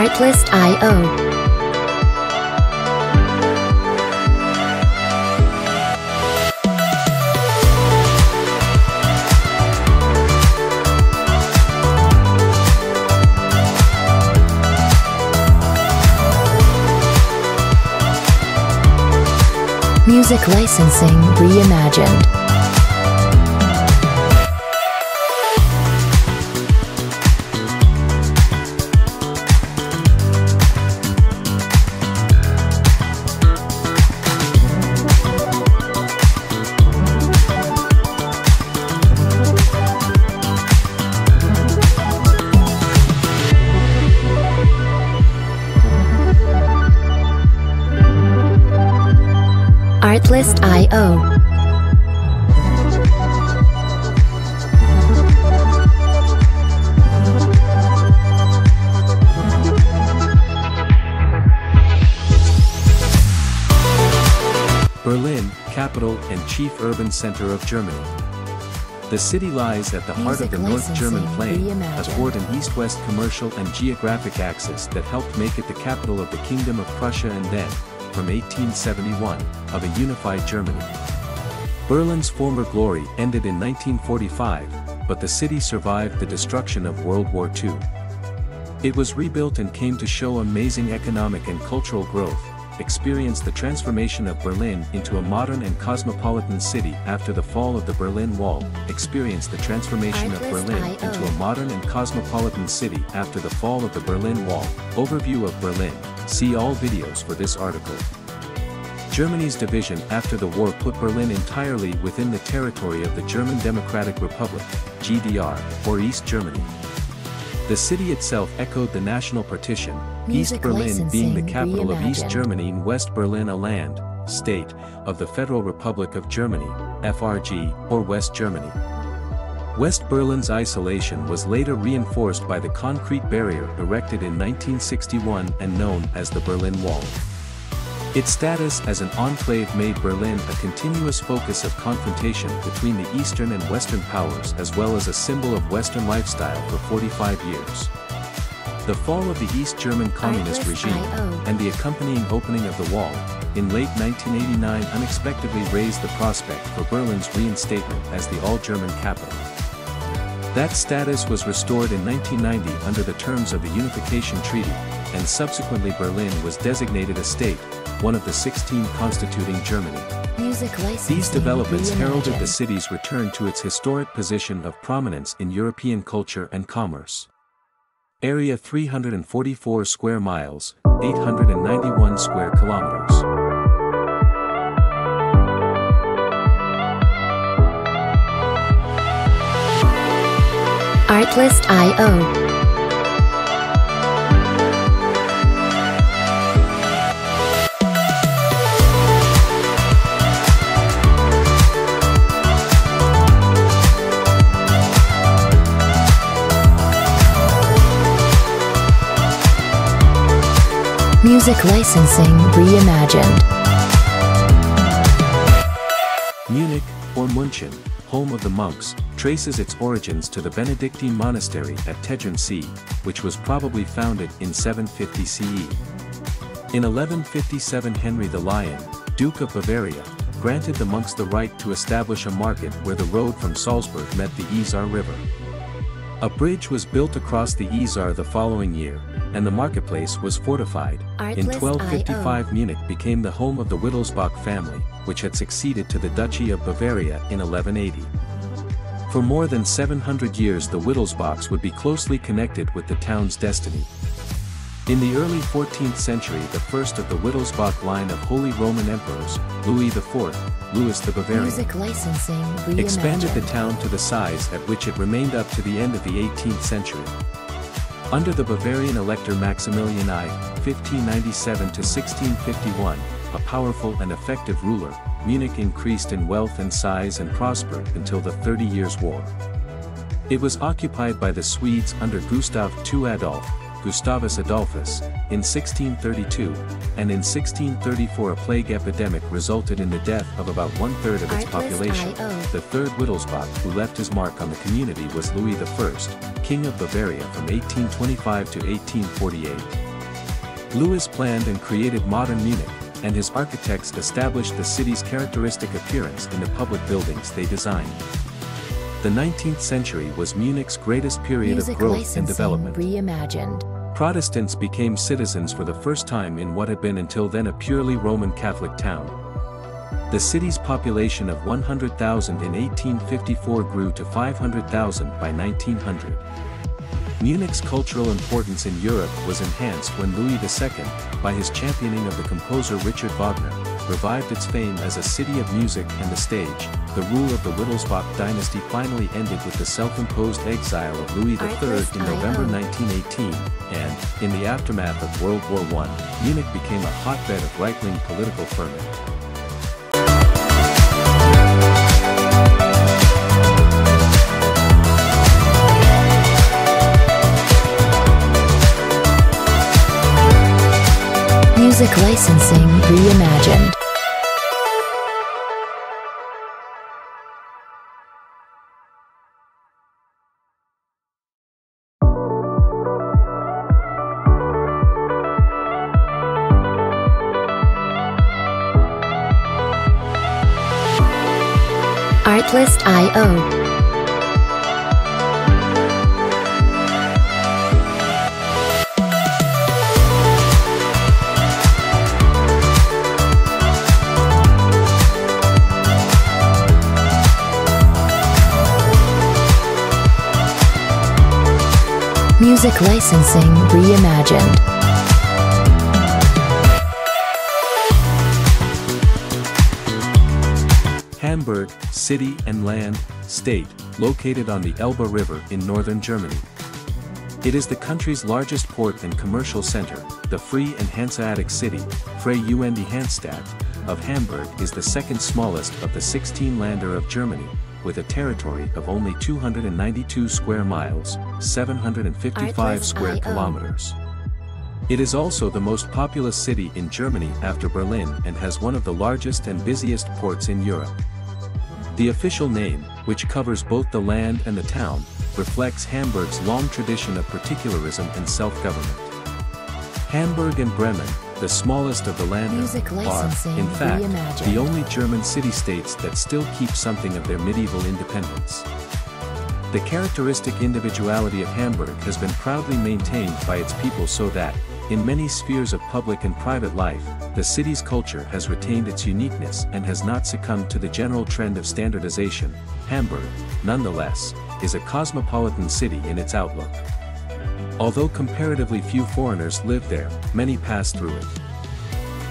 Artlist.io. Music licensing reimagined. Artlist.io. Berlin, capital and chief urban center of Germany. The city lies at the heart of the North German plain, athwart an east-west commercial and geographic axis that helped make it the capital of the Kingdom of Prussia and then, from 1871, of a unified Germany. Berlin's former glory ended in 1945, but the city survived the destruction of World War II. It was rebuilt and came to show amazing economic and cultural growth, experienced the transformation of Berlin into a modern and cosmopolitan city after the fall of the Berlin Wall, experienced the transformation of Berlin into a modern and cosmopolitan city after the fall of the Berlin Wall. Overview of Berlin. See all videos for this article. Germany's division after the war put Berlin entirely within the territory of the German Democratic Republic, GDR, or East Germany. The city itself echoed the national partition, East Berlin being the capital of East Germany and West Berlin a land, state, of the Federal Republic of Germany, FRG, or West Germany. West Berlin's isolation was later reinforced by the concrete barrier erected in 1961 and known as the Berlin Wall. Its status as an enclave made Berlin a continuous focus of confrontation between the Eastern and Western powers as well as a symbol of Western lifestyle for 45 years. The fall of the East German communist regime, and the accompanying opening of the wall, in late 1989 unexpectedly raised the prospect for Berlin's reinstatement as the all-German capital. That status was restored in 1990 under the terms of the Unification Treaty, and subsequently Berlin was designated a state, one of the 16 constituting Germany. These developments heralded the city's return to its historic position of prominence in European culture and commerce. Area 344 square miles, 891 square kilometers. Artlist.io. Music licensing reimagined. Munich, or München, home of the monks, traces its origins to the Benedictine monastery at Tegernsee, which was probably founded in 750 CE. In 1157 Henry the Lion, Duke of Bavaria, granted the monks the right to establish a market where the road from Salzburg met the Isar River. A bridge was built across the Isar the following year, and the marketplace was fortified. In 1255 Munich became the home of the Wittelsbach family, which had succeeded to the Duchy of Bavaria in 1180. For more than 700 years the Wittelsbachs would be closely connected with the town's destiny. In the early 14th century the first of the Wittelsbach line of Holy Roman Emperors, Louis IV, Louis the Bavarian, expanded the town to the size at which it remained up to the end of the 18th century. Under the Bavarian Elector Maximilian I, 1597 to 1651, a powerful and effective ruler, Munich increased in wealth and size and prospered until the 30 Years' War. It was occupied by the Swedes under Gustav II Adolf, Gustavus Adolphus, in 1632, and in 1634 a plague epidemic resulted in the death of about one-third of its population. The third Wittelsbach who left his mark on the community was Louis I, King of Bavaria from 1825 to 1848. Louis planned and created modern Munich, and his architects established the city's characteristic appearance in the public buildings they designed. The 19th century was Munich's greatest period of growth and development. Reimagined. Protestants became citizens for the first time in what had been until then a purely Roman Catholic town. The city's population of 100,000 in 1854 grew to 500,000 by 1900. Munich's cultural importance in Europe was enhanced when Louis II, by his championing of the composer Richard Wagner, revived its fame as a city of music and the stage. The rule of the Wittelsbach dynasty finally ended with the self-imposed exile of Louis III in November 1918, and, in the aftermath of World War I, Munich became a hotbed of right-wing political ferment. Music licensing reimagined. Artlist.io. Music licensing reimagined. Hamburg, city and land, state, located on the Elbe River in northern Germany. It is the country's largest port and commercial center. The free and Hanseatic city, Freie und Hansestadt, of Hamburg is the second smallest of the 16 Länder of Germany, with a territory of only 292 square miles, 755 square kilometers. It is also the most populous city in Germany after Berlin and has one of the largest and busiest ports in Europe. The official name, which covers both the land and the town, reflects Hamburg's long tradition of particularism and self-government. Hamburg and Bremen, the smallest of the Länder, are, in fact, the only German city-states that still keep something of their medieval independence. The characteristic individuality of Hamburg has been proudly maintained by its people so that, in many spheres of public and private life, the city's culture has retained its uniqueness and has not succumbed to the general trend of standardization. Hamburg, nonetheless, is a cosmopolitan city in its outlook. Although comparatively few foreigners live there, many pass through it.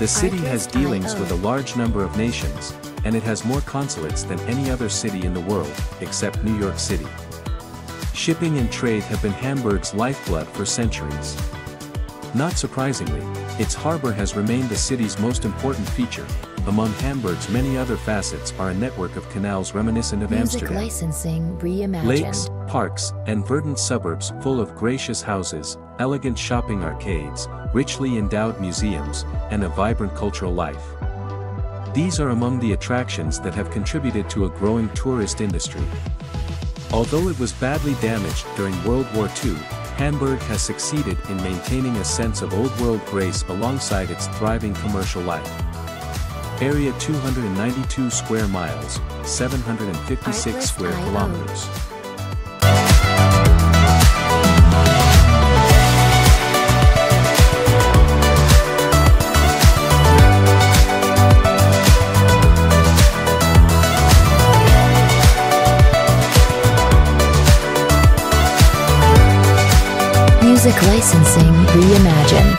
The city has dealings with a large number of nations, and it has more consulates than any other city in the world, except New York City. Shipping and trade have been Hamburg's lifeblood for centuries. Not surprisingly, its harbor has remained the city's most important feature. Among Hamburg's many other facets are a network of canals reminiscent of Amsterdam. Licensing reimagined. Lakes, parks, and verdant suburbs full of gracious houses, elegant shopping arcades, richly endowed museums, and a vibrant cultural life. These are among the attractions that have contributed to a growing tourist industry. Although it was badly damaged during World War II, Hamburg has succeeded in maintaining a sense of old-world grace alongside its thriving commercial life. Area 292 square miles, 756 square kilometers. Music licensing reimagined.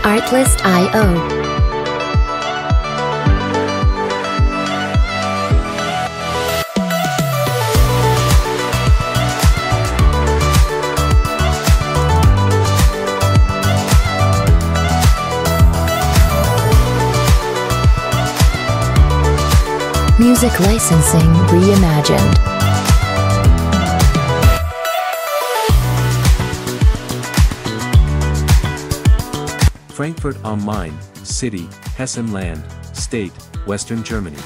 Artlist.io. Music licensing reimagined. Frankfurt am Main, City, Hessen Land, State, Western Germany.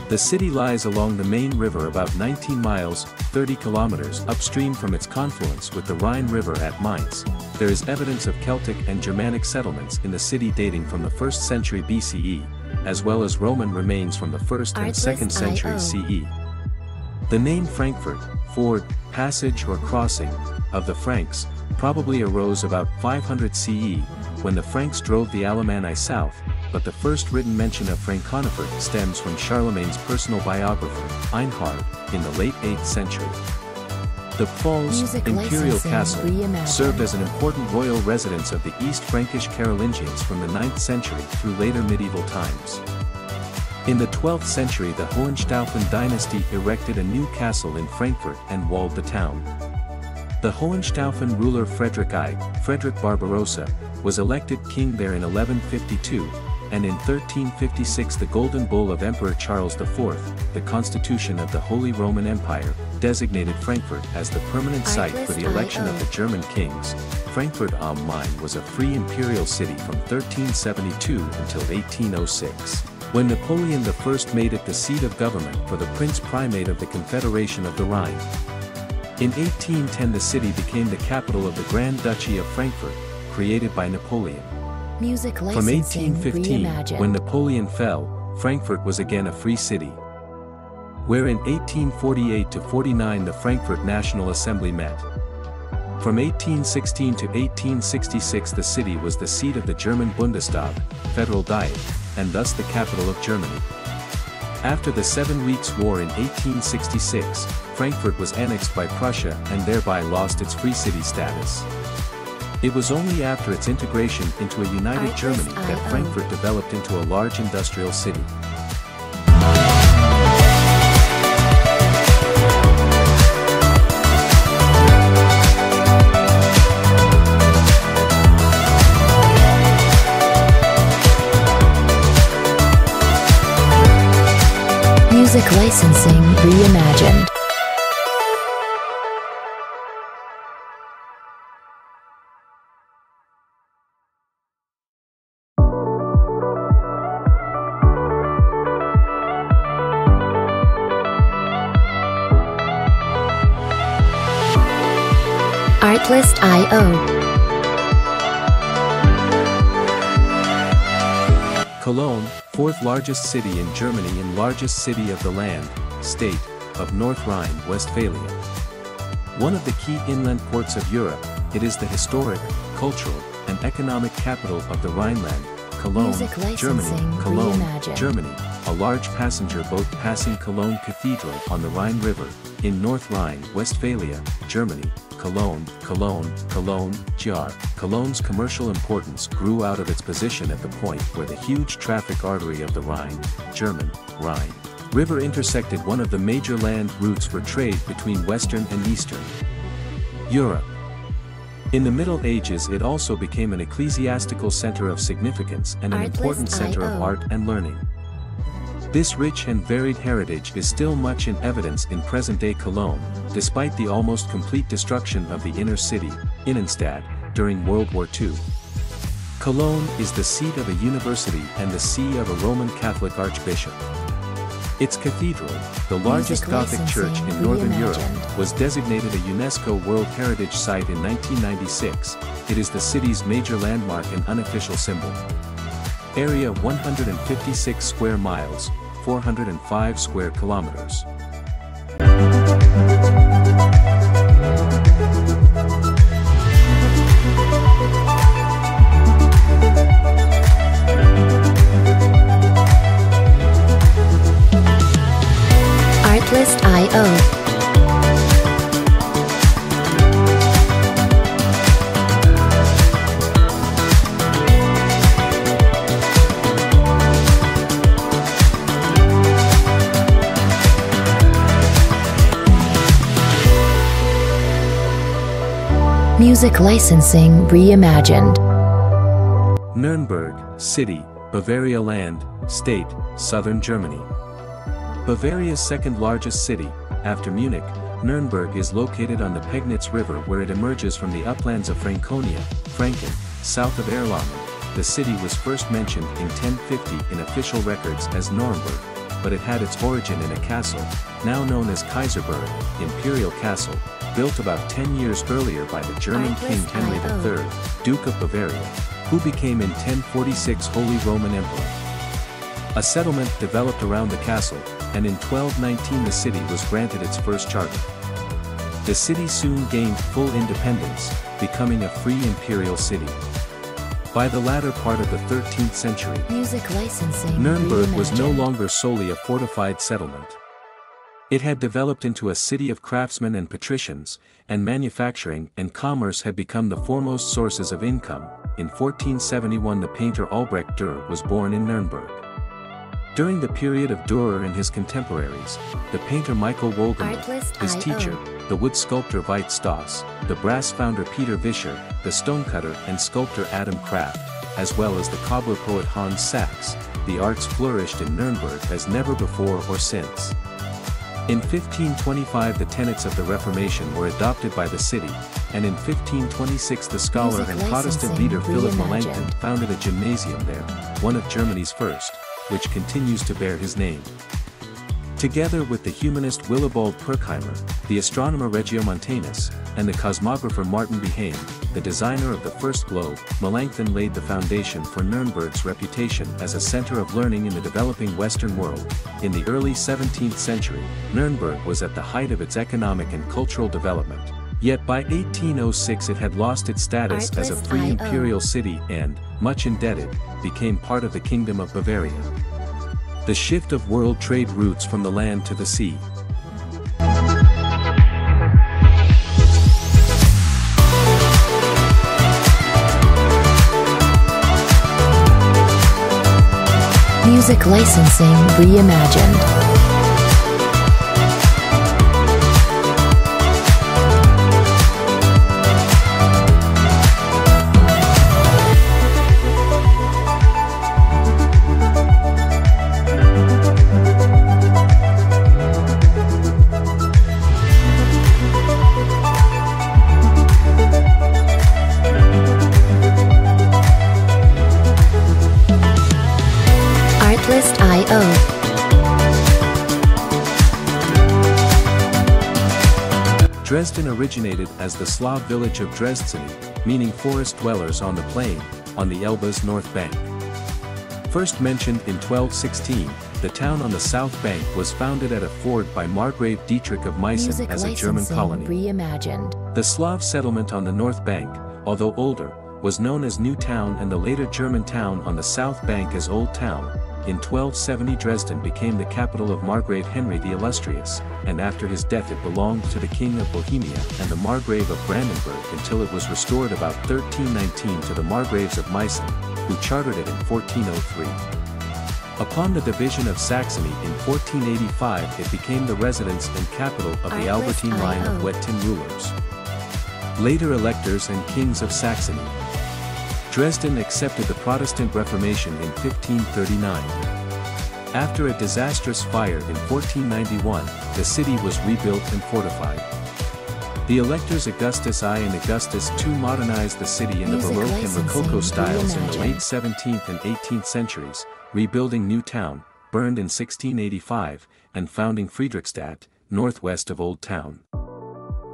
The city lies along the Main River about 19 miles, 30 kilometers upstream from its confluence with the Rhine River at Mainz. There is evidence of Celtic and Germanic settlements in the city dating from the 1st century BCE, as well as Roman remains from the 1st and 2nd century CE. The name Frankfurt, ford, passage or crossing, of the Franks, probably arose about 500 CE, when the Franks drove the Alemanni south, but the first written mention of Franconifer stems from Charlemagne's personal biographer, Einhard, in the late 8th century. The Pfalz Imperial Castle served as an important royal residence of the East Frankish Carolingians from the 9th century through later medieval times. In the 12th century the Hohenstaufen dynasty erected a new castle in Frankfurt and walled the town. The Hohenstaufen ruler Frederick Barbarossa, was elected king there in 1152, and in 1356 the Golden Bull of Emperor Charles IV, the constitution of the Holy Roman Empire, designated Frankfurt as the permanent site for the election of the German kings. Frankfurt am Main was a free imperial city from 1372 until 1806, when Napoleon I made it the seat of government for the Prince Primate of the Confederation of the Rhine. In 1810 the city became the capital of the Grand Duchy of Frankfurt, created by Napoleon. From 1815, when Napoleon fell, Frankfurt was again a free city, where in 1848 to 49 the Frankfurt National Assembly met. From 1816 to 1866 the city was the seat of the German Bundestag, Federal Diet, and thus the capital of Germany. After the 7 Weeks' War in 1866, Frankfurt was annexed by Prussia and thereby lost its free city status. It was only after its integration into a united Germany that Frankfurt developed into a large industrial city. Music licensing reimagined. Artlist.io. Cologne, 4th largest city in Germany and largest city of the land, state, of North Rhine-Westphalia. One of the key inland ports of Europe, it is the historic, cultural, and economic capital of the Rhineland, Cologne, Germany. Cologne, Germany, a large passenger boat passing Cologne Cathedral on the Rhine River, in North Rhine-Westphalia, Germany. Cologne, GR. Cologne's commercial importance grew out of its position at the point where the huge traffic artery of the Rhine, German, Rhine, River intersected one of the major land routes for trade between Western and Eastern Europe. In the Middle Ages it also became an ecclesiastical center of significance and an important center of art and learning. This rich and varied heritage is still much in evidence in present-day Cologne, despite the almost complete destruction of the inner city, Innenstadt, during World War II. Cologne is the seat of a university and the see of a Roman Catholic archbishop. Its cathedral, the largest Gothic church in Northern Europe, was designated a UNESCO World Heritage Site in 1996. It is the city's major landmark and unofficial symbol. Area 156 square miles, 405 square kilometers. Artlist.io. Music licensing reimagined. Nuremberg, city, Bavaria land, state, southern Germany. Bavaria's second largest city, after Munich, Nuremberg is located on the Pegnitz River where it emerges from the uplands of Franconia, Franken, south of Erlangen. The city was first mentioned in 1050 in official records as Nuremberg, but it had its origin in a castle, now known as Kaiserburg, Imperial Castle, built about 10 years earlier by the German King Henry III, Duke of Bavaria, who became in 1046 Holy Roman Emperor. A settlement developed around the castle, and in 1219 the city was granted its first charter. The city soon gained full independence, becoming a free imperial city. By the latter part of the 13th century, Nuremberg was no longer solely a fortified settlement. It had developed into a city of craftsmen and patricians, and manufacturing and commerce had become the foremost sources of income. In 1471 the painter Albrecht Dürer was born in Nuremberg. During the period of Dürer and his contemporaries, the painter Michael Wohlgemuth, his teacher, the wood sculptor Veit Stoss, the brass founder Peter Vischer, the stonecutter and sculptor Adam Kraft, as well as the cobbler poet Hans Sachs, the arts flourished in Nuremberg as never before or since. In 1525 the tenets of the Reformation were adopted by the city, and in 1526 the scholar and Protestant leader Philip Melanchthon founded a gymnasium there, one of Germany's first, which continues to bear his name. Together with the humanist Willibald Pirkheimer, the astronomer Regiomontanus, and the cosmographer Martin Behaim, the designer of the first globe, Melanchthon laid the foundation for Nuremberg's reputation as a center of learning in the developing Western world. In the early 17th century, Nuremberg was at the height of its economic and cultural development. Yet by 1806 it had lost its status as a free imperial city and, much indebted, became part of the Kingdom of Bavaria. The shift of world trade routes from the land to the sea. Music licensing reimagined. Dresden originated as the Slav village of Dresdzeny, meaning forest dwellers on the plain, on the Elbe's north bank. First mentioned in 1216, the town on the south bank was founded at a ford by Margrave Dietrich of Meissen as a German colony. Reimagined. The Slav settlement on the north bank, although older, was known as New Town, and the later German town on the south bank as Old Town. In 1270 Dresden became the capital of Margrave Henry the Illustrious, and after his death it belonged to the King of Bohemia and the Margrave of Brandenburg until it was restored about 1319 to the Margraves of Meissen, who chartered it in 1403. Upon the division of Saxony in 1485 it became the residence and capital of the Albertine line of Wettin rulers, later electors and kings of Saxony. Dresden accepted the Protestant Reformation in 1539. After a disastrous fire in 1491, the city was rebuilt and fortified. The electors Augustus I and Augustus II modernized the city in the Baroque and Rococo styles in the late 17th and 18th centuries, rebuilding New Town, burned in 1685, and founding Friedrichstadt, northwest of Old Town.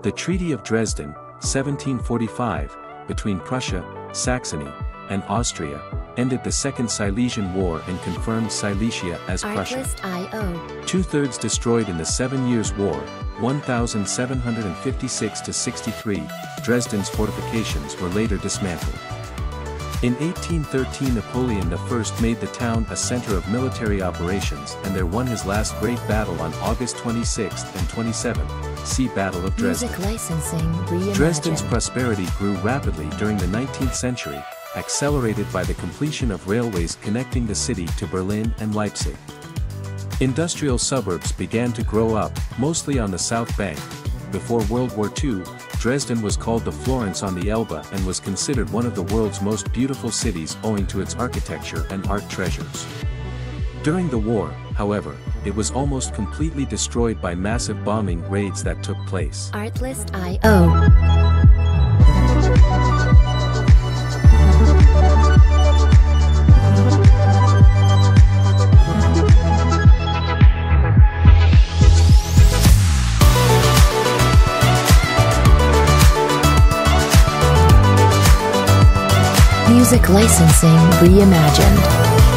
The Treaty of Dresden, 1745, between Prussia, Saxony, and Austria, ended the Second Silesian War and confirmed Silesia as Prussia. Two-thirds destroyed in the 7 Years' War, 1756–63, Dresden's fortifications were later dismantled. In 1813 Napoleon I made the town a center of military operations and there won his last great battle on August 26th and 27th, see Battle of Dresden. Dresden's prosperity grew rapidly during the 19th century, accelerated by the completion of railways connecting the city to Berlin and Leipzig. Industrial suburbs began to grow up, mostly on the South Bank. Before World War II, Dresden was called the Florence on the Elbe and was considered one of the world's most beautiful cities owing to its architecture and art treasures. During the war, however, it was almost completely destroyed by massive bombing raids that took place. Artlist.io Music licensing reimagined.